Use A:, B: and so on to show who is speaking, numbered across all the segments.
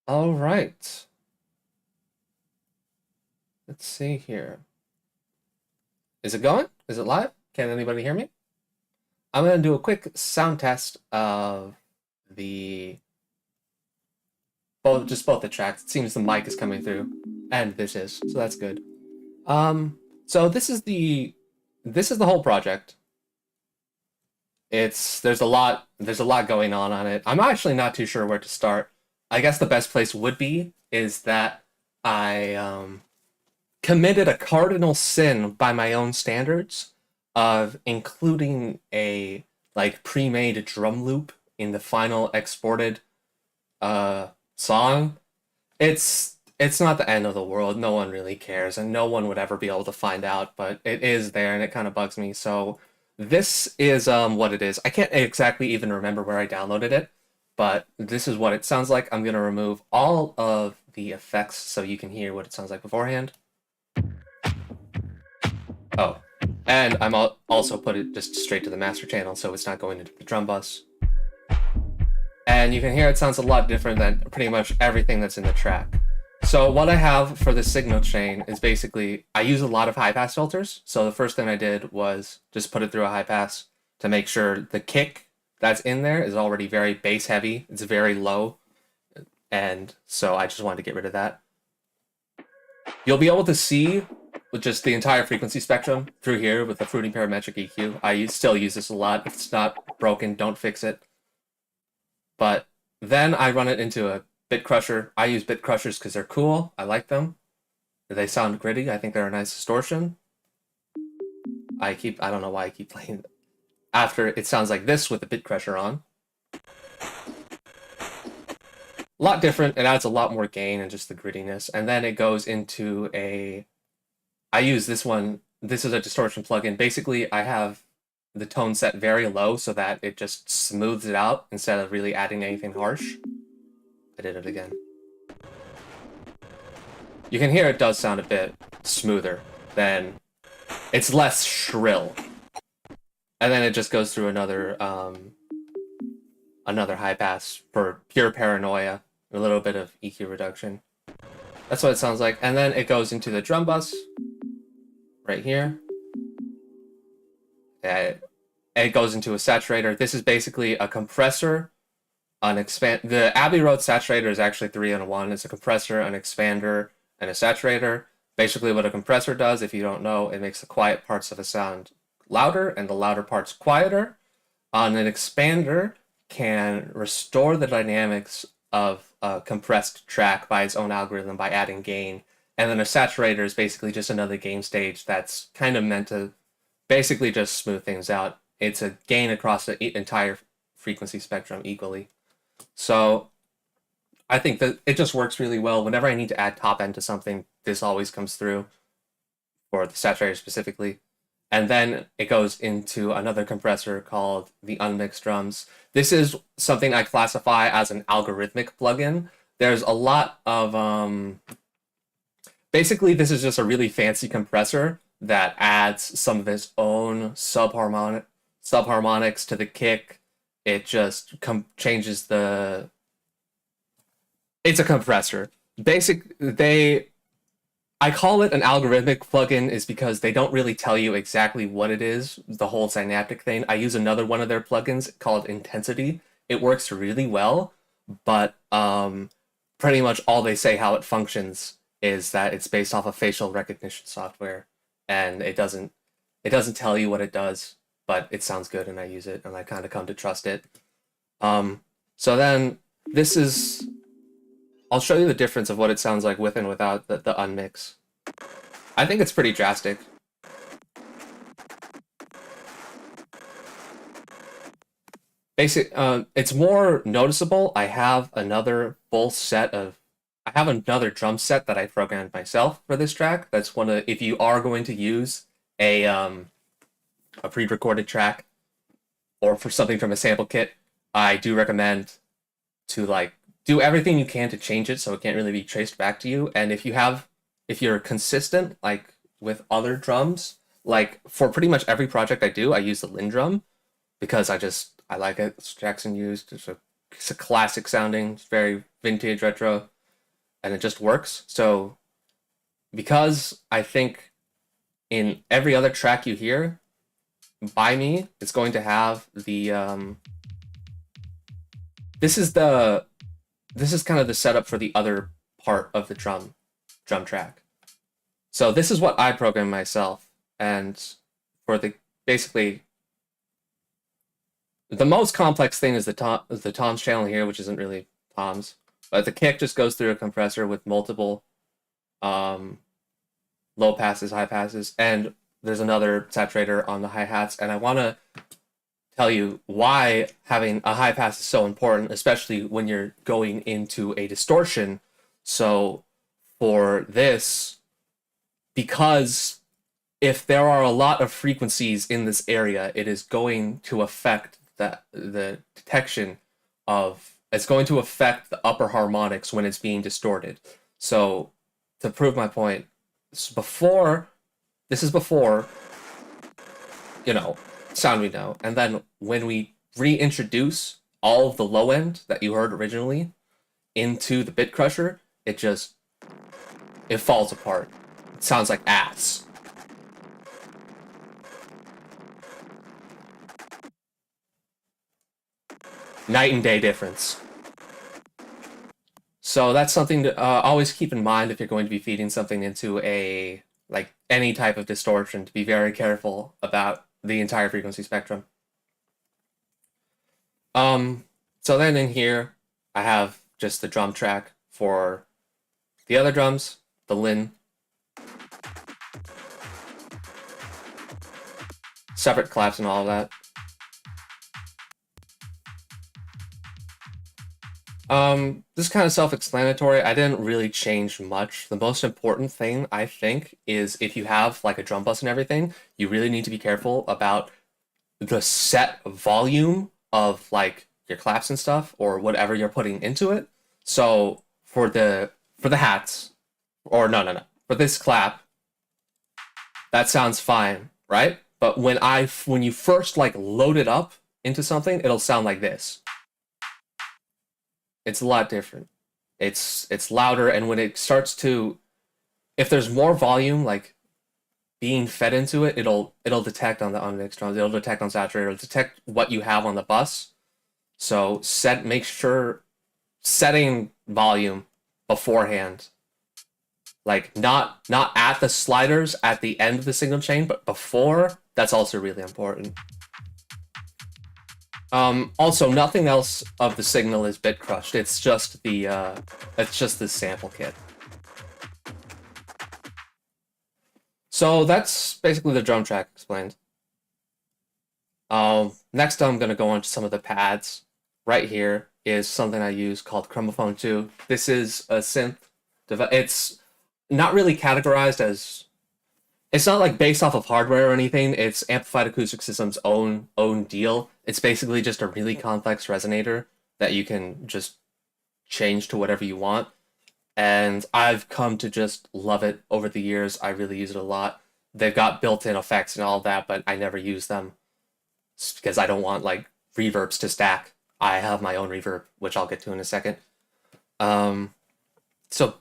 A: All right. Let's see here. Is it going? Is it live? Can anybody hear me? I'm going to do a quick sound test of the both the tracks. It seems the mic is coming through, and this is, so that's good. So this is the whole project. There's a lot going on it. I'm actually not too sure where to start. I guess the best place would be is that I committed a cardinal sin by my own standards of including a like pre-made drum loop in the final exported song. It's not the end of the world. No one really cares, and no one would ever be able to find out, but it is there and it kind of bugs me. So this is what it is. I can't exactly even remember where I downloaded it, but this is what it sounds like. I'm gonna remove all of the effects so you can hear what it sounds like beforehand. Oh, and I'm also put it just straight to the master channel, so it's not going into the drum bus. And you can hear it sounds a lot different than pretty much everything that's in the track. So what I have for the signal chain is basically, I use a lot of high pass filters. So the first thing I did was just put it through a high pass to make sure the kick that's in there is already very bass heavy. It's very low. And so I just wanted to get rid of that. You'll be able to see with just the entire frequency spectrum through here with the fruity parametric EQ. I still use this a lot. If it's not broken, don't fix it. But then I run it into a bit crusher. I use bit crushers because they're cool. I like them. They sound gritty. I think they're a nice distortion. I don't know why I keep playing after it sounds like this with the bit crusher on. A lot different. It adds a lot more gain and just the grittiness. And then it goes into I use this one. This is a distortion plugin. Basically, I have the tone set very low so that it just smooths it out instead of really adding anything harsh. I did it again. You can hear it does sound a bit smoother than, it's less shrill. And then it just goes through another high pass for pure paranoia, a little bit of EQ reduction. That's what it sounds like. And then it goes into the drum bus right here. It goes into a saturator. This is basically a compressor, the Abbey Road saturator is actually 3-in-1. It's a compressor, an expander, and a saturator. Basically what a compressor does, if you don't know, it makes the quiet parts of a sound louder and the louder parts quieter. An expander can restore the dynamics of a compressed track by its own algorithm by adding gain. And then a saturator is basically just another gain stage that's kind of meant to basically just smooth things out. It's a gain across the entire frequency spectrum equally. So I think that it just works really well. Whenever I need to add top end to something, this always comes through, for the saturator specifically. And then it goes into another compressor called the unmixed drums. This is something I classify as an algorithmic plugin. There's a lot of basically this is just a really fancy compressor that adds some of its own subharmonics to the kick. It just changes the. It's a compressor. I call it an algorithmic plugin is because they don't really tell you exactly what it is, the whole synaptic thing. I use another one of their plugins called Intensity. It works really well, but pretty much all they say how it functions is that it's based off of facial recognition software, and it doesn't tell you what it does, but it sounds good, and I use it, and I kind of come to trust it. So then I'll show you the difference of what it sounds like with and without the unmix. I think it's pretty drastic. It's more noticeable. I have another drum set that I programmed myself for this track. That's if you are going to use a pre-recorded track or for something from a sample kit, I do recommend to do everything you can to change it so it can't really be traced back to you. And if you're consistent, like with other drums, like for pretty much every project I do, I use the Lin drum because I like it. It's Jackson used. It's a classic sounding. It's very vintage retro. and it just works. So because I think in every other track you hear by me, it's going to have the this is kind of the setup for the other part of the drum track. So this is what I programmed myself, and for the basically the most complex thing is the toms channel here, which isn't really toms, but the kick just goes through a compressor with multiple low passes, high passes, and there's another saturator on the hi-hats, and I want to tell you why having a high pass is so important, especially when you're going into a distortion. So for this, because if there are a lot of frequencies in this area, it is going to affect the detection of, it's going to affect the upper harmonics when it's being distorted. So to prove my point, this is before, you know, sound we know. And then when we reintroduce all of the low end that you heard originally into the bit crusher, it falls apart. It sounds like ass. Night and day difference. So that's something to always keep in mind if you're going to be feeding something into a, like, any type of distortion, to be very careful about the entire frequency spectrum. So then in here, I have just the drum track for the other drums, the Lin. Separate claps and all of that. This is kind of self-explanatory. I didn't really change much. The most important thing, I think, is if you have like a drum bus and everything, you really need to be careful about the set volume of like your claps and stuff or whatever you're putting into it. So for the hats, or no, for this clap, that sounds fine, right? But when you first like load it up into something, it'll sound like this. It's a lot different. It's louder, and when it starts to, if there's more volume like being fed into it, it'll detect on the mixed drums, it'll detect on saturator, it'll detect what you have on the bus. So make sure setting volume beforehand, like not at the sliders at the end of the signal chain, but before. That's also really important. Also, nothing else of the signal is bit crushed. It's just the sample kit. So that's basically the drum track explained. Next I'm gonna go on to some of the pads. Right here is something I use called Chromophone 2. This is a synth. It's not really categorized as, it's not like based off of hardware or anything. It's Amplified Acoustic System's own deal. It's basically just a really complex resonator that you can just change to whatever you want. And I've come to just love it over the years. I really use it a lot. They've got built-in effects and all that, but I never use them because I don't want like reverbs to stack. I have my own reverb, which I'll get to in a second. So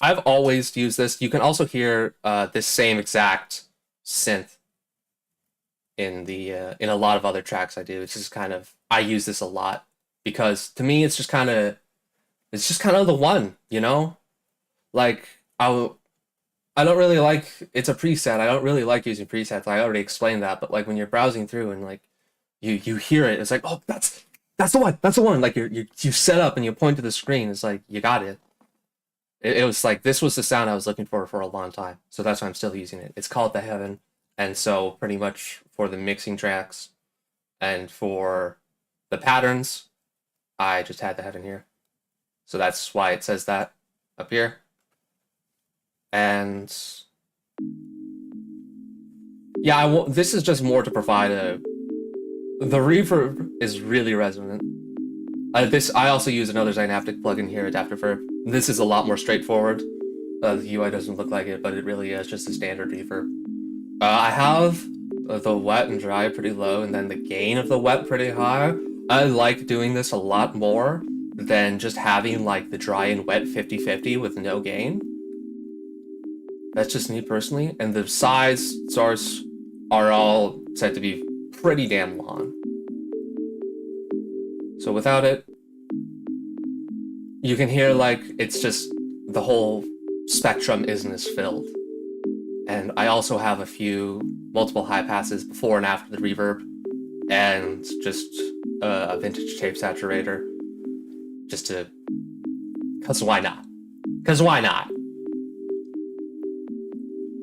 A: I've always used this. You can also hear this same exact synth in a lot of other tracks I do. It's just kind of, I use this a lot because to me it's just kind of the one, you know? Like I don't really like, it's a preset. I don't really like using presets. I already explained that, but like when you're browsing through and like you hear it, it's like, oh, that's the one. That's the one. Like you set up and you point to the screen. It's like you got it. It was like, this was the sound I was looking for a long time. So that's why I'm still using it. It's called the Heaven. And so pretty much for the mixing tracks and for the patterns, I just had the Heaven here. So that's why it says that up here. And yeah, this is just more to provide the reverb is really resonant. I also use another Synaptic plugin here, Adaptive Verb. This is a lot more straightforward. The UI doesn't look like it, but it really is just a standard reverb. I have the wet and dry pretty low, and then the gain of the wet pretty high. I like doing this a lot more than just having like the dry and wet 50-50 with no gain. That's just me personally. And the size source are all said to be pretty damn long. So without it, you can hear like it's just the whole spectrum isn't as filled. And I also have a few multiple high passes before and after the reverb, and just a vintage tape saturator, just to, cause why not? Cause why not?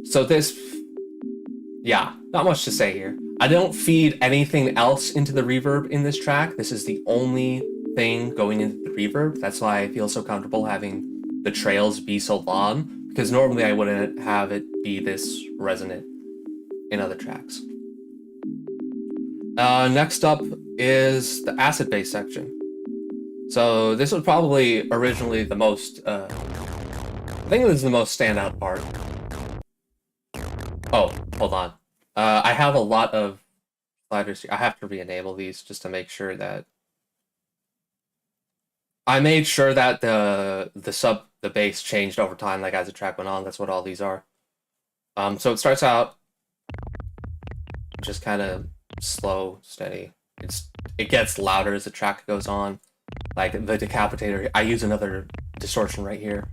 A: So this, yeah, not much to say here. I don't feed anything else into the reverb in this track. This is the only thing going into the reverb. That's why I feel so comfortable having the trails be so long, because normally I wouldn't have it be this resonant in other tracks. Next up is the acid bass section. So this was probably originally the most, I think it was the most standout part. Oh, hold on. I have a lot of sliders here. I have to re-enable these just to make sure that I made sure that the bass changed over time, like as the track went on. That's what all these are. So it starts out just kind of slow, steady. It gets louder as the track goes on. Like the decapitator, I use another distortion right here,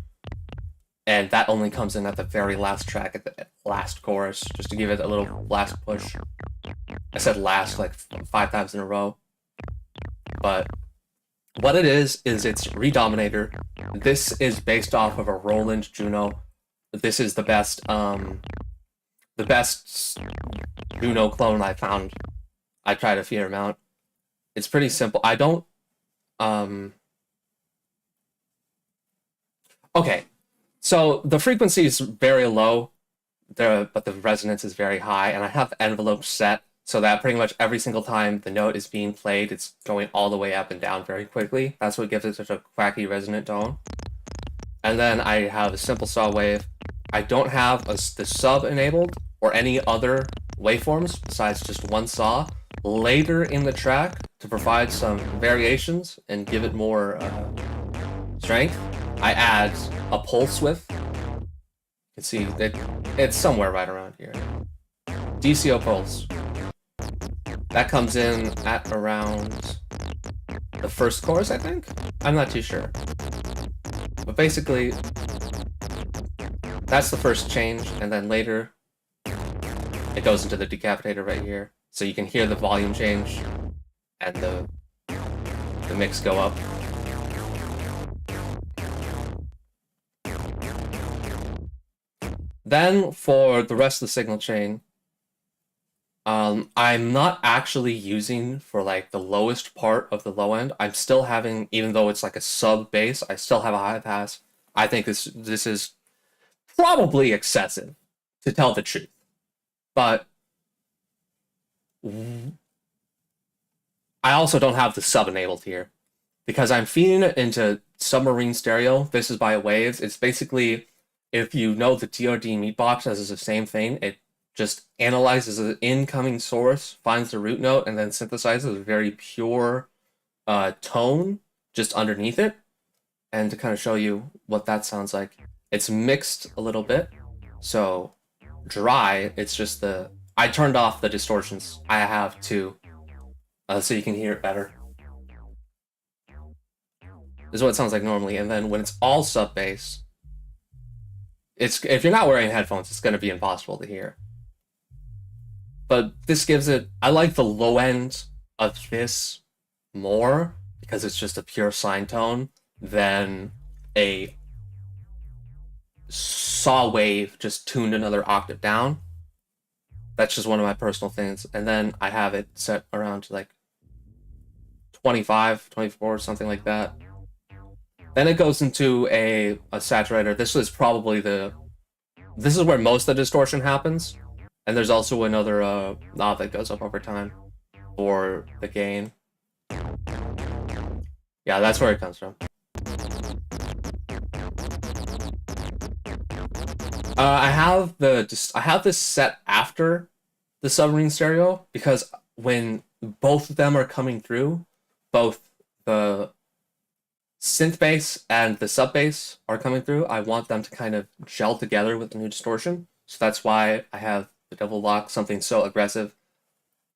A: and that only comes in at the very last track, at the last chorus, just to give it a little last push. I said last like 5 times in a row, but what it is it's Redominator. This is based off of a Roland Juno. This is the best Juno clone I found. I tried a fair amount. It's pretty simple. I don't okay, so the frequency is very low, but the resonance is very high, and I have the envelope set so that pretty much every single time the note is being played, it's going all the way up and down very quickly. That's what gives it such a quacky resonant tone. And then I have a simple saw wave. I don't have the sub enabled or any other waveforms besides just one saw. Later in the track, to provide some variations and give it more strength, I add a pulse width. You can see that it's somewhere right around here. DCO pulse. That comes in at around the first chorus, I think? I'm not too sure. But basically, that's the first change, and then later, it goes into the decapitator right here. So you can hear the volume change and the mix go up. Then for the rest of the signal chain, I'm not actually using for like the lowest part of the low end. I'm still having, even though it's like a sub bass, I still have a high pass. I think this is probably excessive, to tell the truth. But I also don't have the sub enabled here because I'm feeding it into submarine stereo. This is by waves. It's basically, if you know the DoD meat box as the same thing, it just analyzes the incoming source, finds the root note, and then synthesizes a very pure tone just underneath it. And to kind of show you what that sounds like, it's mixed a little bit. So dry, it's just I turned off the distortions. I have to, so you can hear it better. This is what it sounds like normally. And then when it's all sub bass, if you're not wearing headphones, it's going to be impossible to hear. But this gives it, I like the low end of this more because it's just a pure sine tone than a saw wave just tuned another octave down. That's just one of my personal things. And then I have it set around to like 25, 24, something like that. Then it goes into a saturator. This is probably this is where most of the distortion happens. And there's also another knob that goes up over time for the gain. Yeah, that's where it comes from. I have this set after the submarine stereo because when both of them are coming through, both the synth bass and the sub bass are coming through, I want them to kind of gel together with the new distortion. So that's why I have the double lock, something so aggressive.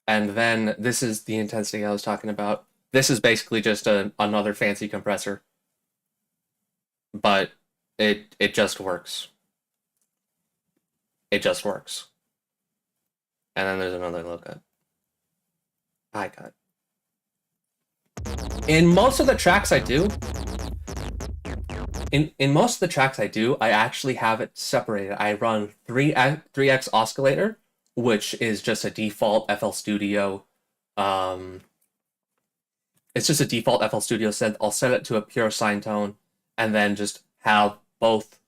A: And then this is the intensity I was talking about. This is basically just another fancy compressor, but it just works. It just works. And then there's another low cut, high cut. In most of the tracks I do, in most of the tracks I do, I actually have it separated. I run 3x oscillator, which is just a default FL Studio. It's just a default FL Studio synth. I'll set it to a pure sine tone, and then just have both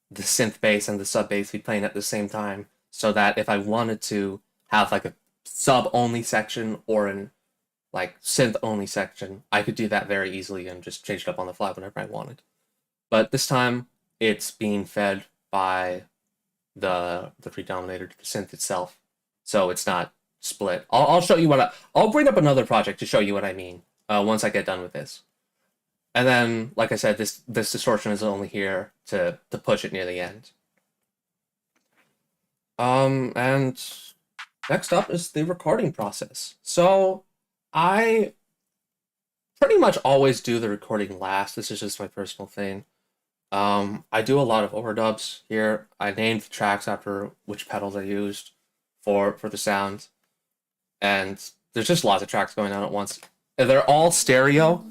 A: the synth bass and the sub bass be playing at the same time, so that if I wanted to have like a sub only section or an like synth only section, I could do that very easily and just change it up on the fly whenever I wanted. But this time it's being fed by the predominator to the synth itself, so it's not split. I'll show you what I'll bring up another project to show you what I mean once I get done with this. And then, like I said, this distortion is only here to push it near the end. And next up is the recording process. So I pretty much always do the recording last. This is just my personal thing. I do a lot of overdubs here. I named the tracks after which pedals I used for the sound. And there's just lots of tracks going on at once. They're all stereo.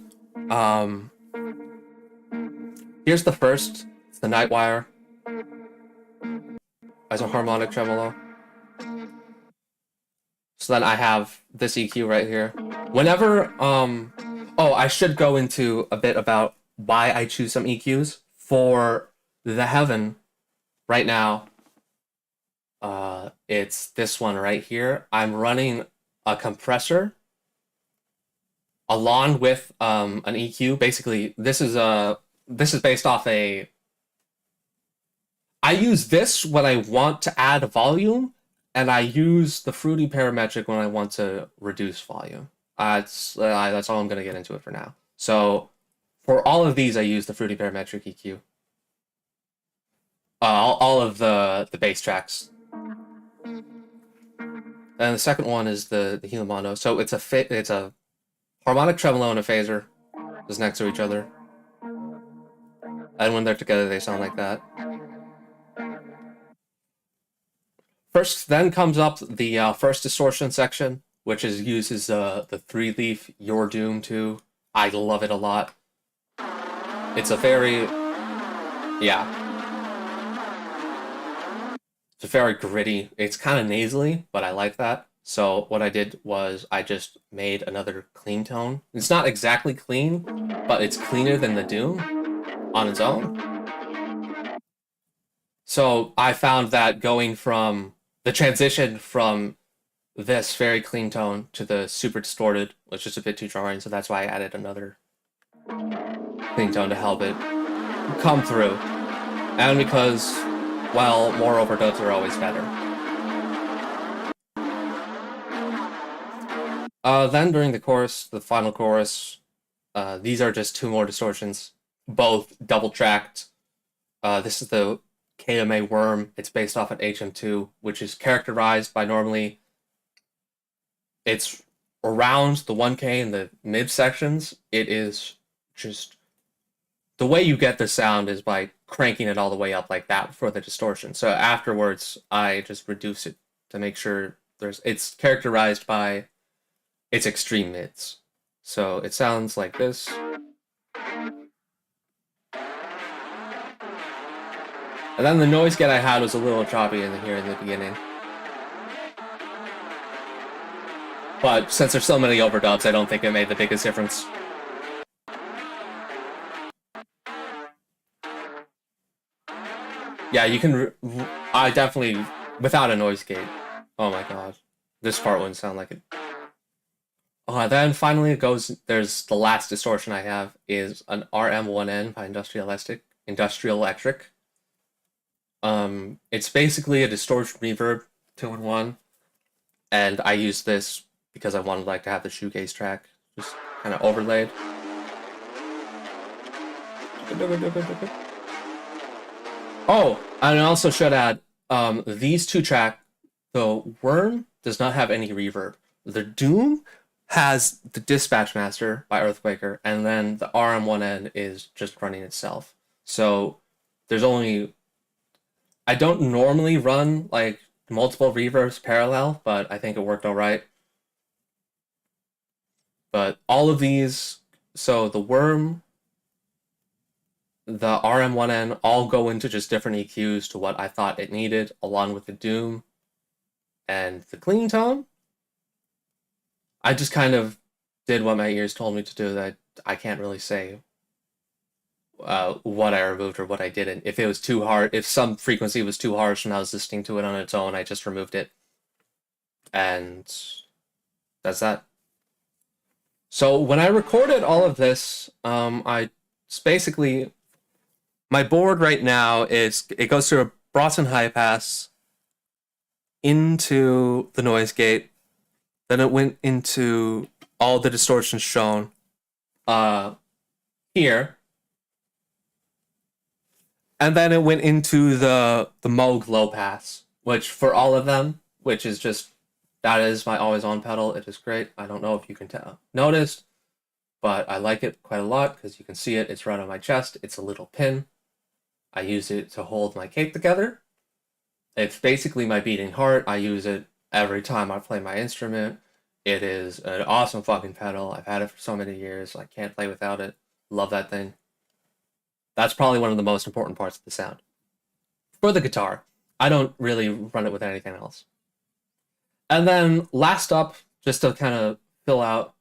A: Here's the first. It's the Nightwire as a harmonic tremolo. So then I have this EQ right here. Whenever, oh, I should go into a bit about why I choose some EQs. For the Heaven, right now, it's this one right here. I'm running a compressor along with an EQ. Basically, this is based off I use this when I want to add volume, and I use the Fruity Parametric when I want to reduce volume. That's all I'm going to get into it for now. So for all of these, I use the Fruity Parametric EQ. All of the bass tracks. And the second one is the Helium Mono. So it's a harmonic tremolo and a phaser just next to each other. And when they're together, they sound like that. First, then comes up the first distortion section, which uses the 3-leaf Your Doom 2. I love it a lot. It's a very, yeah. It's very gritty. It's kind of nasally, but I like that. So what I did was I just made another clean tone. It's not exactly clean, but it's cleaner than the Doom on its own. So I found that going from the transition from this very clean tone to the super distorted was just a bit too jarring, so that's why I added another clean tone to help it come through. And because, well, more overdubs are always better. Then during the chorus, the final chorus, these are just 2 more distortions, both double-tracked. This is the KMA Worm. It's based off an HM2, which is characterized by normally it's around the 1K in the mid sections. It is just the way you get the sound is by cranking it all the way up like that for the distortion. So afterwards, I just reduce it to make sure it's characterized by its extreme mids. So it sounds like this. And then the noise gate I had was a little choppy here in the beginning. But since there's so many overdubs, I don't think it made the biggest difference. Yeah, you can... I definitely... Without a noise gate. Oh my god. This part wouldn't sound like it. Then finally it goes... There's the last distortion I have is an RM1N by Industrial Electric. It's basically a distortion reverb 2-in-1. And I use this because I wanted to have the shoegaze track just kind of overlaid. Oh, and I also should add, these two track, the Worm does not have any reverb. The Doom has the Dispatch Master by Earthquaker, and then the RM1N is just running itself. So there's only, I don't normally run like multiple reverbs parallel, but I think it worked all right. But all of these, so the Worm, the RM1N all go into just different EQs to what I thought it needed, along with the Doom and the Clean Tone. I just kind of did what my ears told me to do. That I can't really say what I removed or what I didn't. If it was too hard, if some frequency was too harsh and I was listening to it on its own, I just removed it. And that's that. So when I recorded all of this, I basically, my board right now is, it goes through a Broughton high pass into the noise gate, then it went into all the distortions shown here, and then it went into the Moog low pass, which for all of them, which is just, that is my always on pedal. It is great. I don't know if you can notice, but I like it quite a lot because you can see it. It's right on my chest. It's a little pin. I use it to hold my cape together. It's basically my beating heart. I use it every time I play my instrument. It is an awesome fucking pedal. I've had it for so many years. I can't play without it. Love that thing. That's probably one of the most important parts of the sound. For the guitar, I don't really run it with anything else. And then last up, just to kind of fill out,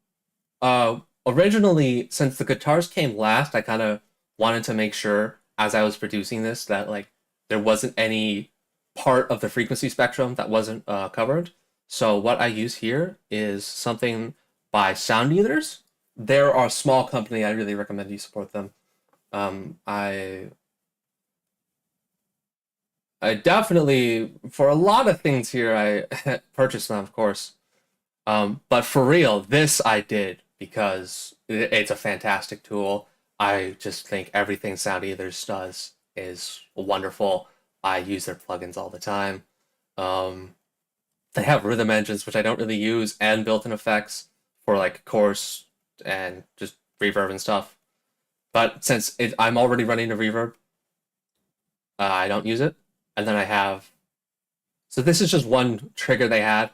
A: originally, since the guitars came last, I kind of wanted to make sure as I was producing this that like there wasn't any part of the frequency spectrum that wasn't covered. So what I use here is something by Sound Eaters. They're a small company. I really recommend you support them. I definitely, for a lot of things here, I purchased them, of course. But for real, this I did because it's a fantastic tool. I just think everything Sound Eaters does is wonderful. I use their plugins all the time. They have rhythm engines, which I don't really use, and built-in effects for like chorus and just reverb and stuff. But since I'm already running a reverb, I don't use it. And then I have, so this is just one trigger they had.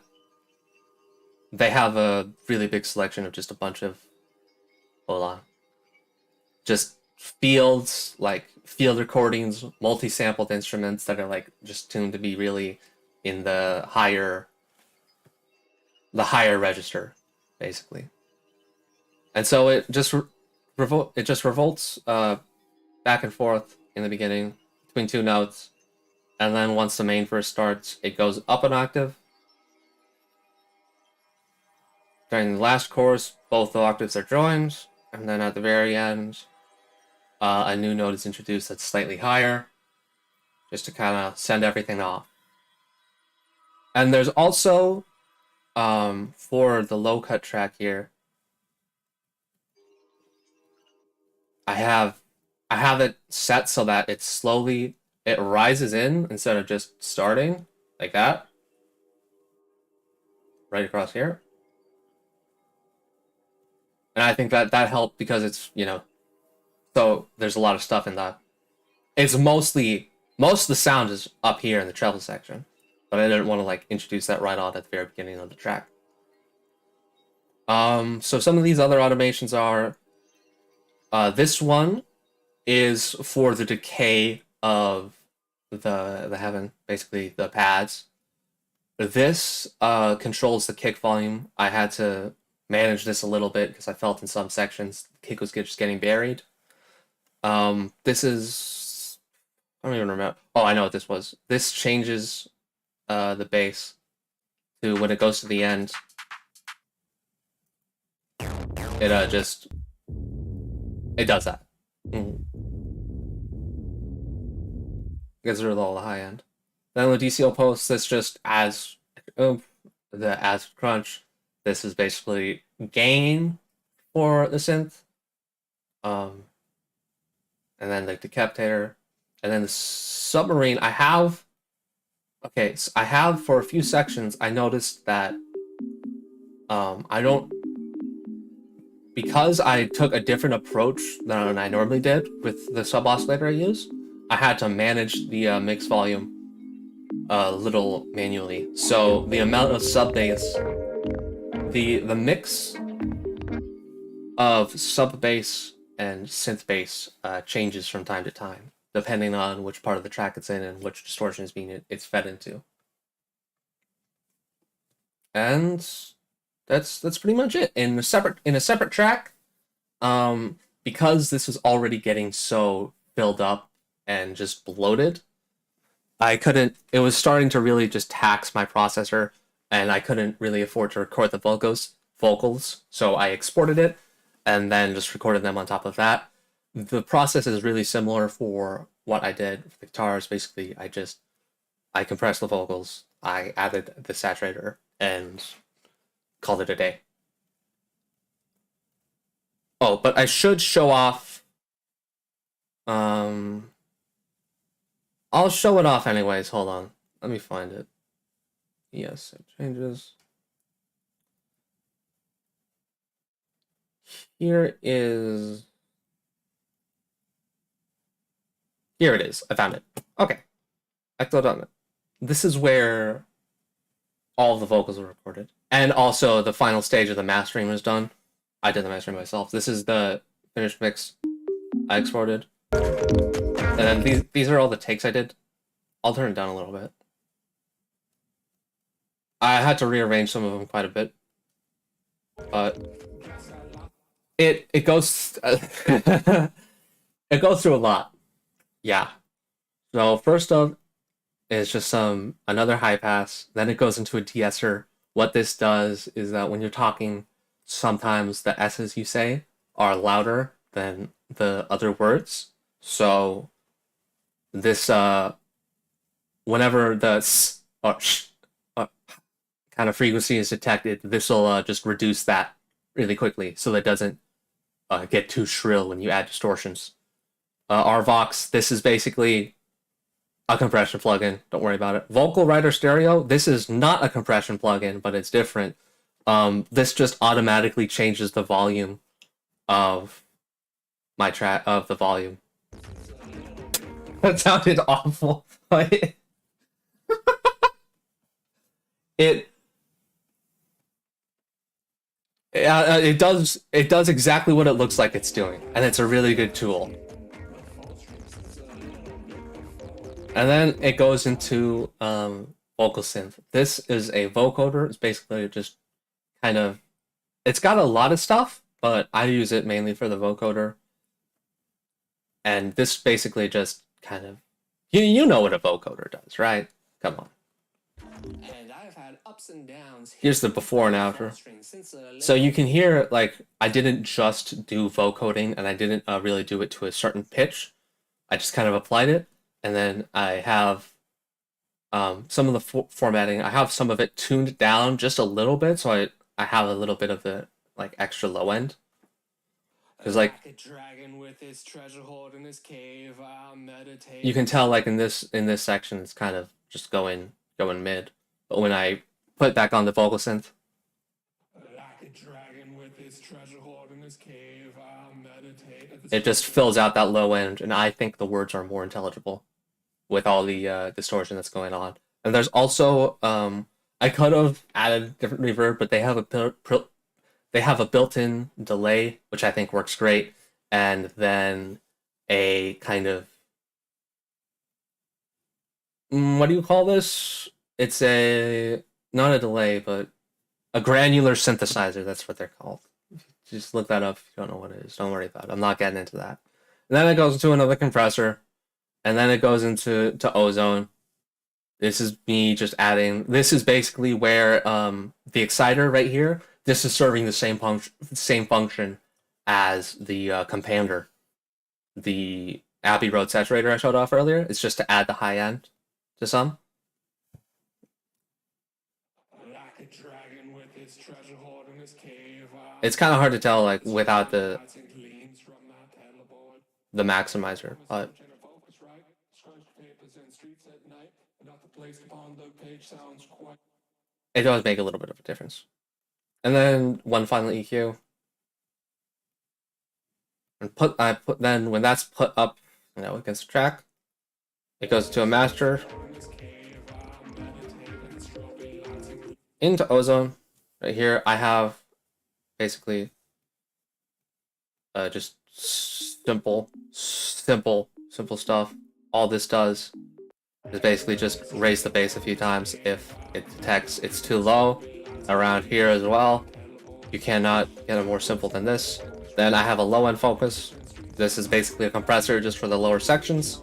A: They have a really big selection of just a bunch of, hold on, just fields, like field recordings, multi-sampled instruments that are like just tuned to be really in the higher register, basically. And so it just revolts back and forth in the beginning between two notes, and then once the main verse starts, it goes up an octave. During the last chorus, both the octaves are joined, and then at the very end, a new note is introduced that's slightly higher, just to kind of send everything off. And there's also, for the low cut track here, I have it set so that it rises in instead of just starting like that, right across here. And I think that helped because it's, so there's a lot of stuff in that. It's most of the sound is up here in the treble section, but I didn't want to like introduce that right on at the very beginning of the track. So some of these other automations are, this one is for the decay of the heaven, basically the pads. This controls the kick volume. I had to manage this a little bit because I felt in some sections the kick was just getting buried. This is, I don't even remember. Oh, I know what this was. This changes the bass to when it goes to the end. It it does that. Gets rid of all the high end. Then the DCO post, this just adds the as crunch. This is basically gain for the synth. And and then the decapitator, and then the submarine. I have, okay, so I have for a few sections. I noticed that I don't, because I took a different approach than I normally did with the sub oscillator I use. I had to manage the mix volume a little manually. So the amount of sub bass, the mix of sub bass and synth bass changes from time to time, depending on which part of the track it's in and which distortion is being it's fed into. And that's pretty much it. In a separate track, because this was already getting so filled up and just bloated, I couldn't. It was starting to really just tax my processor, and I couldn't really afford to record the vocals. So I exported it, and then just recorded them on top of that. The process is really similar for what I did with the guitars. Basically, I compressed the vocals, I added the saturator, and called it a day. Oh, but I should show off. I'll show it off anyways. Hold on. Let me find it. Yes, it changes. Here it is. I found it. Okay. Ectoplasm. This is where all the vocals were recorded. And also the final stage of the mastering was done. I did the mastering myself. This is the finished mix I exported. And then these are all the takes I did. I'll turn it down a little bit. I had to rearrange some of them quite a bit. But it goes it goes through a lot. Yeah. So first up is just another high pass. Then it goes into a de-esser. What this does is that when you're talking, sometimes the S's you say are louder than the other words. So this whenever the s or sh kind of frequency is detected, this will just reduce that really quickly so that it doesn't get too shrill when you add distortions. RVox, this is basically a compression plugin. Don't worry about it. Vocal Writer Stereo, this is not a compression plugin, but it's different. This just automatically changes the volume of my track of the volume. That sounded awful. it it does exactly what it looks like it's doing, and it's a really good tool. And then it goes into vocal synth. This is a vocoder. It's basically just kind of, it's got a lot of stuff, but I use it mainly for the vocoder. And this basically just kind of, you know what a vocoder does, right? Come on. And I've had ups and downs. Here's the before and after. So you can hear, like, I didn't just do vocoding, and I didn't really do it to a certain pitch. I just kind of applied it, and then I have some of the formatting. I have some of it tuned down just a little bit, so I have a little bit of the like extra low end. Because like a dragon with his treasure hoard in his cave, I'll meditate. You can tell like in this section it's kind of just going mid. But when I put it back on the vocal synth, like a dragon with his treasure hoard in his cave, I'll meditate. It just fills out that low end, and I think the words are more intelligible with all the distortion that's going on. And there's also I could have added different reverb, but they have a built-in delay, which I think works great, and then a kind of what do you call this? It's not a delay, but a granular synthesizer. That's what they're called. Just look that up if you don't know what it is. Don't worry about it. I'm not getting into that. And then it goes into another compressor, and then it goes into ozone. This is me just adding. This is basically where the exciter right here. This is serving the same function as the compander, the Abbey Road saturator I showed off earlier. It's just to add the high end to some. It's kind of hard to tell like without the the maximizer, but it does make a little bit of a difference. And then one final EQ, and then when that's put up, against the track, it goes to a master, into ozone. Right here, I have basically just simple stuff. All this does is basically just raise the bass a few times if it detects it's too low. Around here as well, you cannot get it more simple than this. Then I have a low end focus. This is basically a compressor just for the lower sections.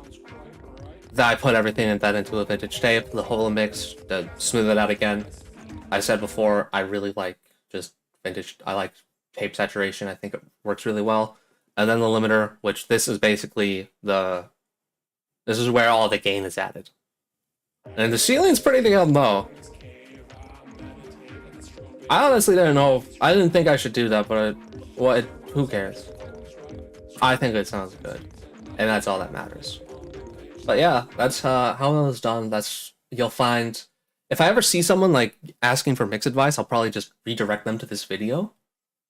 A: Then I put everything into a vintage tape, the whole mix, to smooth it out again. I said before, I really like just vintage. I like tape saturation. I think it works really well. And then the limiter, which this is basically this is where all the gain is added. And the ceiling's pretty damn low. I honestly didn't know. I didn't think I should do that, but who cares? I think it sounds good, and that's all that matters. But yeah, that's how it was done. You'll find if I ever see someone like asking for mix advice, I'll probably just redirect them to this video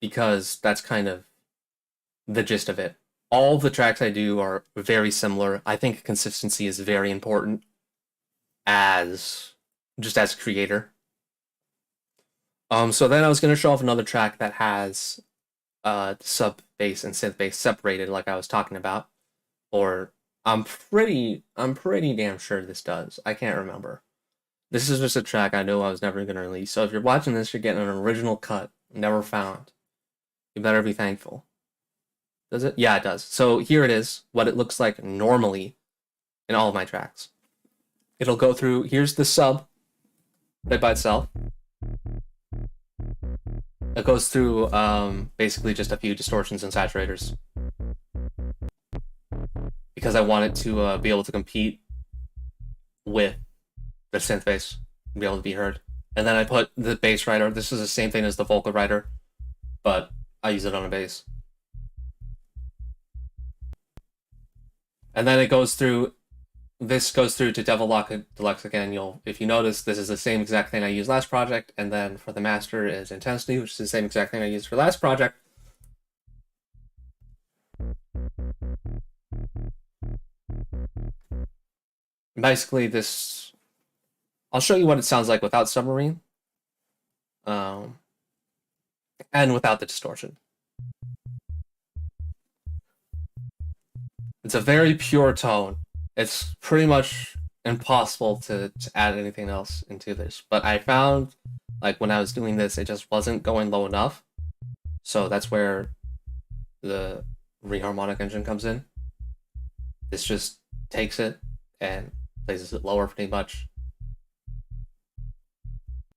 A: because that's kind of the gist of it. All the tracks I do are very similar. I think consistency is very important as a creator. So then I was going to show off another track that has sub bass and synth bass separated, like I was talking about. Or I'm pretty damn sure this does. I can't remember. This is just a track I know I was never going to release. So if you're watching this, you're getting an original cut, never found. You better be thankful. Does it? Yeah, it does. So here it is, what it looks like normally in all of my tracks. It'll go through, here's the sub right by itself. It goes through basically just a few distortions and saturators. Because I want it to be able to compete with the synth bass, be able to be heard. And then I put the bass writer. This is the same thing as the vocal writer, but I use it on a bass. And then it goes through, this goes through to Devil Lock Deluxe again. If you notice, this is the same exact thing I used last project, and then for the master is Intensity, which is the same exact thing I used for last project. Basically, this, I'll show you what it sounds like without Submarine, and without the distortion. It's a very pure tone. It's pretty much impossible to add anything else into this. But I found, like, when I was doing this, it just wasn't going low enough. So that's where the reharmonic engine comes in. This just takes it and places it lower pretty much.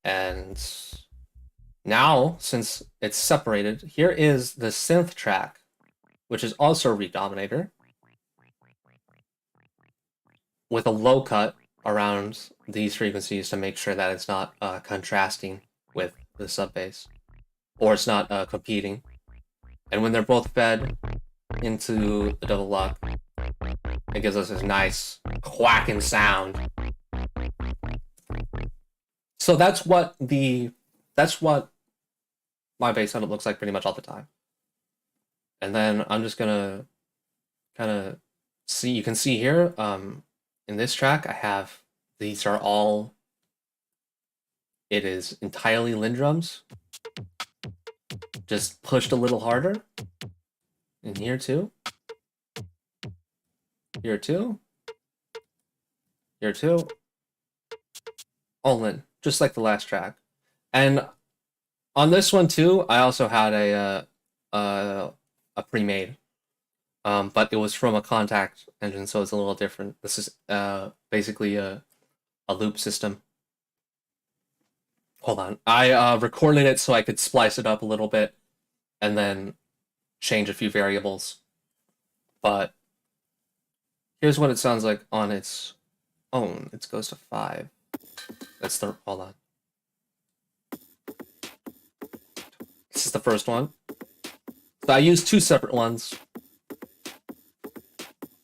A: And now, since it's separated, here is the synth track, which is also a Redominator, with a low cut around these frequencies to make sure that it's not contrasting with the sub bass, or it's not competing. And when they're both fed into the double lock, it gives us this nice quacking sound. So that's what my bass setup looks like pretty much all the time. And then I'm just gonna kind of see, you can see here, in this track, I have, these are all, it is entirely Lindrums, just pushed a little harder. And here too. Here too. Here too. All in, just like the last track. And on this one too, I also had a pre-made. But it was from a contact engine, so it's a little different. This is basically a loop system. Hold on. I recorded it so I could splice it up a little bit and then change a few variables. But here's what it sounds like on its own. It goes to 5. That's the, hold on. This is the first one. So I used 2 separate ones.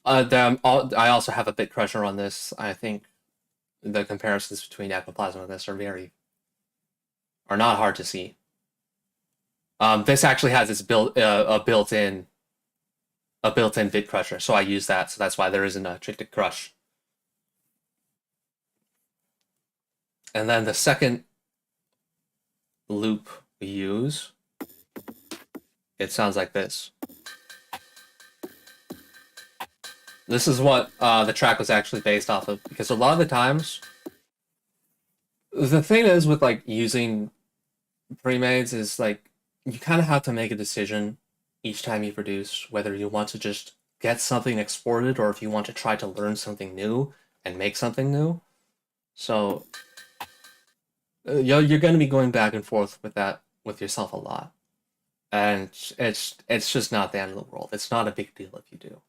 A: I also have a bit crusher on this. I think the comparisons between Ectoplasm and this are not hard to see. This actually has its built-in bit crusher, so I use that. So that's why there isn't a trick to crush. And then the second loop we use, it sounds like this. This is what the track was actually based off of, because a lot of the times, the thing is with like using pre-mades is like you kind of have to make a decision each time you produce whether you want to just get something exported or if you want to try to learn something new and make something new. So you're going to be going back and forth with that with yourself a lot, and it's just not the end of the world. It's not a big deal if you do.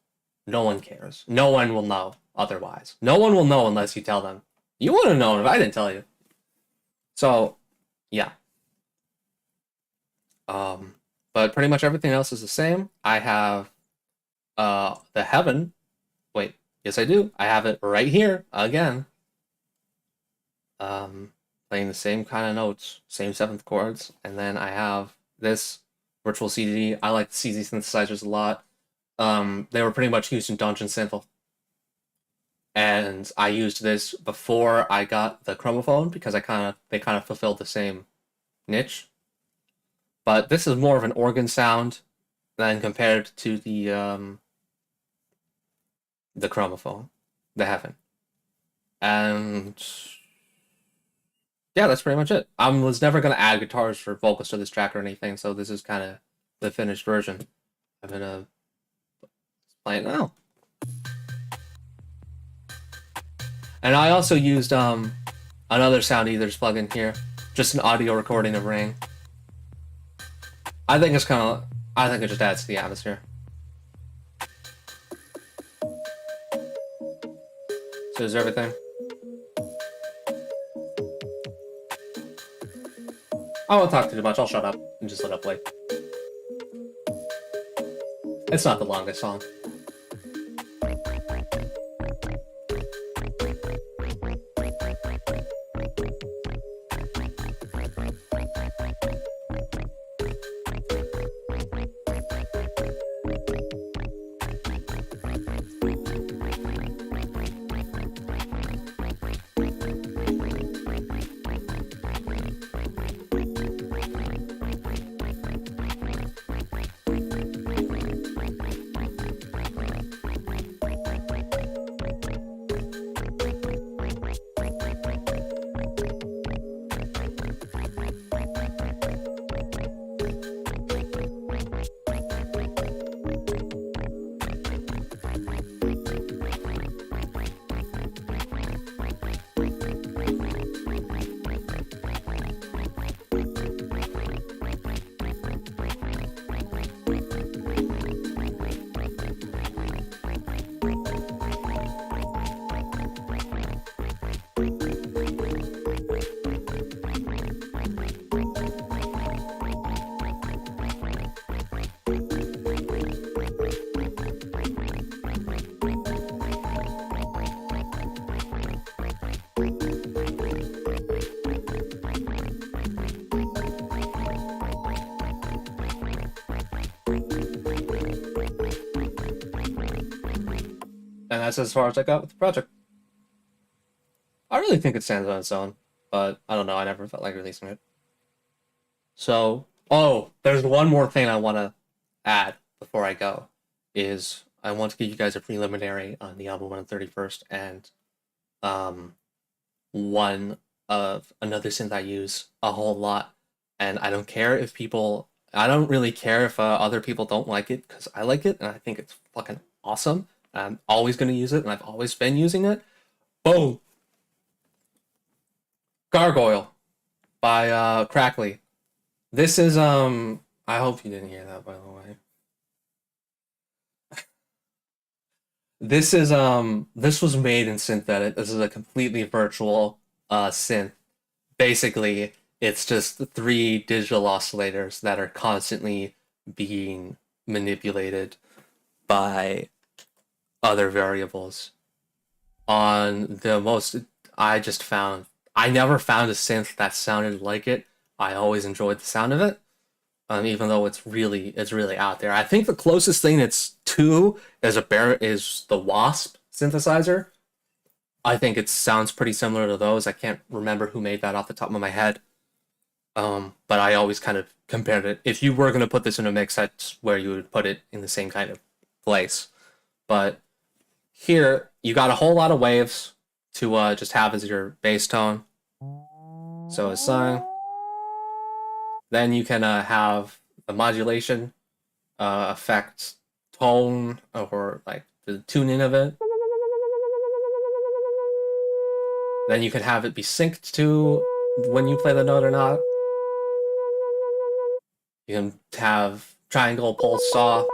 A: No one cares. No one will know otherwise. No one will know unless you tell them. You wouldn't have known if I didn't tell you. So, yeah. But pretty much everything else is the same. I have the heaven. Wait, yes I do. I have it right here again. Playing the same kind of notes, same seventh chords, and then I have this virtual CD. I like the CZ synthesizers a lot. They were pretty much used in Dungeon Synth, and I used this before I got the chromophone because they kind of fulfilled the same niche. But this is more of an organ sound than compared to the chromophone, the heaven, and yeah, that's pretty much it. I was never gonna add guitars for vocals to this track or anything, so this is kind of the finished version. I'm gonna play it now. And I also used another Sound Eaters plugin here, just an audio recording of Ring. I think it just adds to the atmosphere. So is everything. I won't talk too much, I'll shut up and just let it play. It's not the longest song. And that's as far as I got with the project. I really think it stands on its own, but I don't know, I never felt like releasing it. So, there's one more thing I want to add before I go, is I want to give you guys a preliminary on the album on the 31st, and one of another synth I use a whole lot, and I don't really care if other people don't like it, because I like it, and I think it's fucking awesome. I'm always going to use it, and I've always been using it. Boom! Gargoyle by Crackly. This is, I hope you didn't hear that, by the way. This is, this was made in Synthetic. This is a completely virtual synth. Basically, it's just 3 digital oscillators that are constantly being manipulated by other variables. On the most, I never found a synth that sounded like it. I always enjoyed the sound of it, even though it's really out there. I think the closest thing it's to is the Wasp synthesizer. I think it sounds pretty similar to those. I can't remember who made that off the top of my head. But I always kind of compared it. If you were going to put this in a mix, that's where you would put it, in the same kind of place. But here, you got a whole lot of waves to just have as your bass tone. So a sine. Then you can have the modulation affect tone, or like the tuning of it. Then you can have it be synced to when you play the note or not. You can have triangle, pulse, saw.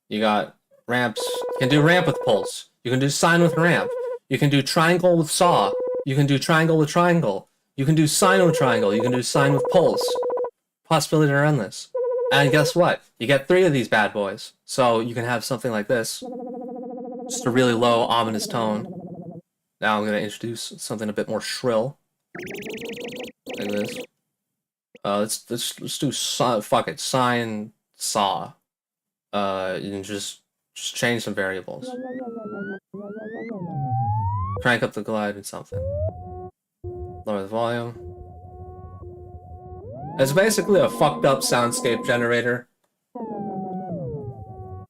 A: You got ramps. You can do ramp with pulse. You can do sine with ramp. You can do triangle with saw. You can do triangle with triangle. You can do sine with triangle. You can do sine with pulse. Possibilities are endless. And guess what? You get 3 of these bad boys. So you can have something like this. Just a really low, ominous tone. Now I'm going to introduce something a bit more shrill. Like this. Let's do fuck it, sine, saw. You can just change some variables. Crank up the glide and something. Lower the volume. It's basically a fucked up soundscape generator.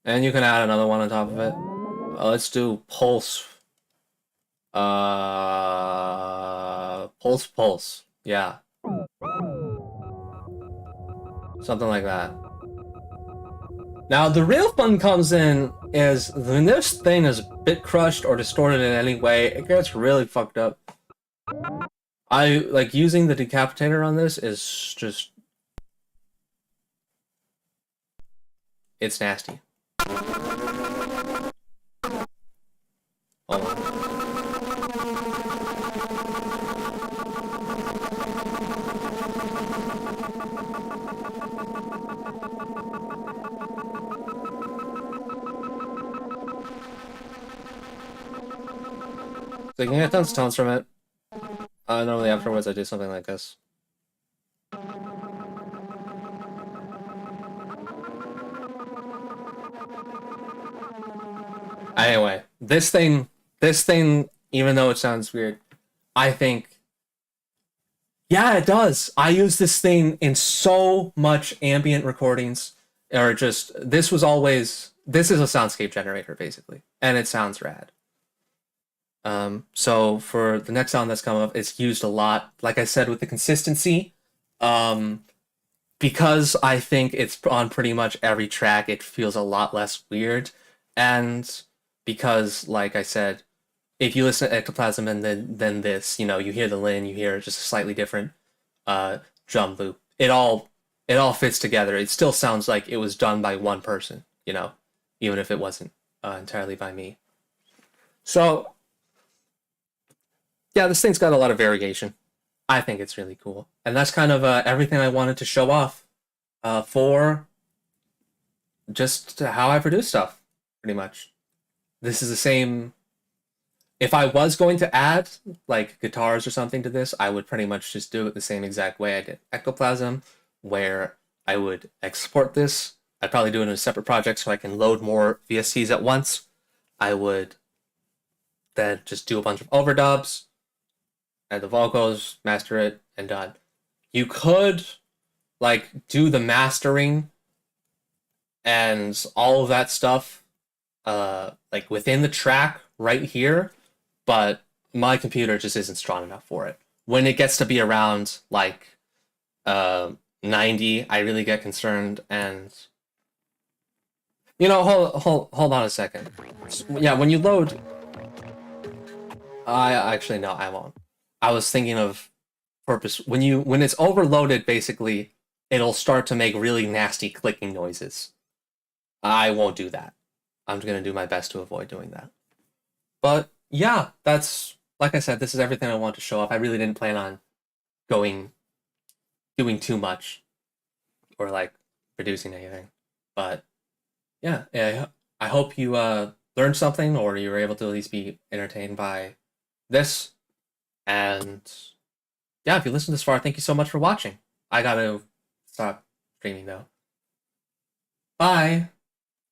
A: And you can add another one on top of it. Let's do pulse. Pulse. Yeah. Something like that. Now, the real fun comes in is when this thing is a bit crushed or distorted in any way, it gets really fucked up. I like using the decapitator on this is just... it's nasty. Hold on. So you can get tons of tones from it. Normally afterwards I do something like this. Anyway, this thing, even though it sounds weird, I think, yeah, it does. I use this thing in so much ambient recordings, or just, this is a soundscape generator, basically, and it sounds rad. So for the next sound that's come up, it's used a lot, like I said, with the consistency. Because I think it's on pretty much every track, it feels a lot less weird, and because, like I said, if you listen to Ectoplasm and then this, you hear the Lin, you hear just a slightly different drum loop. It all fits together. It still sounds like it was done by one person, even if it wasn't entirely by me. So yeah, this thing's got a lot of variation. I think it's really cool. And that's kind of everything I wanted to show off for just how I produce stuff, pretty much. This is the same... if I was going to add, like, guitars or something to this, I would pretty much just do it the same exact way I did Ectoplasm, where I would export this. I'd probably do it in a separate project so I can load more VSTs at once. I would then just do a bunch of overdubs, add the vocals, master it, and done. You could, like, do the mastering and all of that stuff, like, within the track right here, but my computer just isn't strong enough for it. When it gets to be around, like, 90, I really get concerned, and... hold on a second. Yeah, when you load... Actually, no, I won't. I was thinking of purpose. When it's overloaded, basically, it'll start to make really nasty clicking noises. I won't do that. I'm going to do my best to avoid doing that. But yeah, that's, like I said, this is everything I want to show off. I really didn't plan on doing too much or like producing anything. But yeah, I hope you learned something, or you were able to at least be entertained by this. And yeah, if you listened this far, thank you so much for watching. I gotta stop streaming though. Bye.